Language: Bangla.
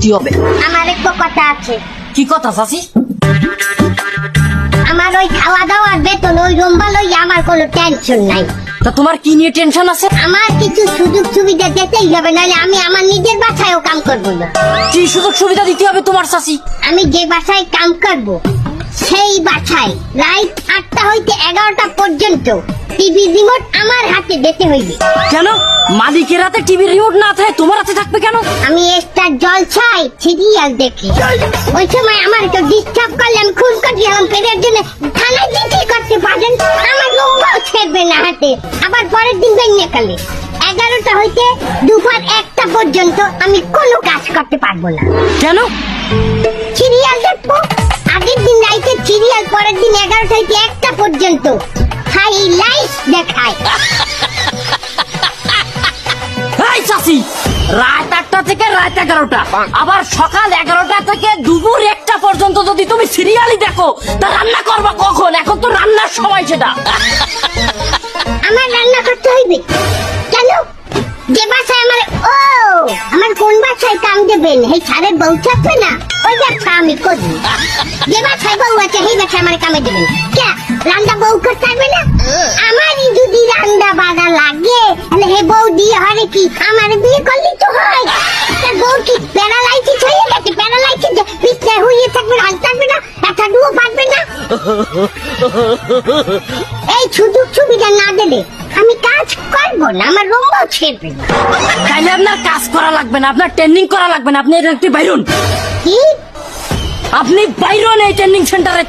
কি হবে? আমার একটু কথা আছে। কি কথা চাচি? আমার ওই খাওয়া দাওয়ার বেতন ওই রুম্বা লইয়া আমার কোনো টেনশন নাই। তা তোমার কি নিয়ে টেনশন আছে? আমার কিছু সুযোগ সুবিধা দিতেই হবে, নাহলে আমি আমার নিজের বাসায়ও কাম করব না। কি সুযোগ সুবিধা দিতে হবে তোমার চাচি? আমি যে বাসায় কাম করব সেই বাসায় রাত 8টা হইতে 11টা পর্যন্ত টিভি রিমোট আমার হাতে দিতে হইবে। কেন? মালিকের হাতে টিভি রিমোট না থাকে তোমার হাতে থাকবে কেন? আমি স্টার জলসায় সিরিয়াল দেখি, ওই সময় আমার একটু ডিস্টার্ব করলে আমি খুন করে দিলাম পেটের জন্য থানায় চিঠি করতে পারেন, আমার রুম্বাও ছেড়বে না হাতে। আবার পরের দিন বেরিয়ে গেলে 11টা হইতে দুপুর 1টা পর্যন্ত আমি কোনো কাজ করতে পারবো না। কেন? সিরিয়াল দেখবো। আগের দিন রাইতে সিরিয়াল, পরের দিন 11টা হইতে 1টা পর্যন্ত হাইলাইট দেখায়। এই চাচি, রাত 8টা থেকে রাত 11টা, আবার সকাল 11টা থেকে দুপুর 1টা পর্যন্ত যদি তুমি সিরিয়ালই দেখো, তা রান্না করবা কখন? এখন তো রান্নার সময় সেটা। আমার রান্না করতে হইবে কেন? যে বাসায় আমার কোন বাসায় কাম দেবেন এই ছাড়ের বউ থাকবে না, ওই ব্যবসা আমি করি। যে বাসায় বউ আছে সেই বাসায় আমার কামে দেবেন কে? রান্না বউ করতে পারবে না? আমারই যদি রান্না বাড়া লাগে তাহলে হে বউ দিয়ে হয় কি? আমার বিয়ে করলেই তো হয়। তার বউ কি প্যারালাইসিস হয়ে গেছে? প্যারালাইসিস বিছনায় হয়ে থাকবে, হাঁটতে পারবে না, একটা ডুও পারবে না। এই সুযোগ সুবিধা না দিলে আমি কাজ করবো না, আমার রুমও ছেড়বে না। তাইলে আপনার কাজ করা লাগবে না, আপনার ট্রেনিং করা লাগবে না, আপনি একটু বাইরুন। কি? আপনি বাইরুন এই ট্রেনিং সেন্টারে।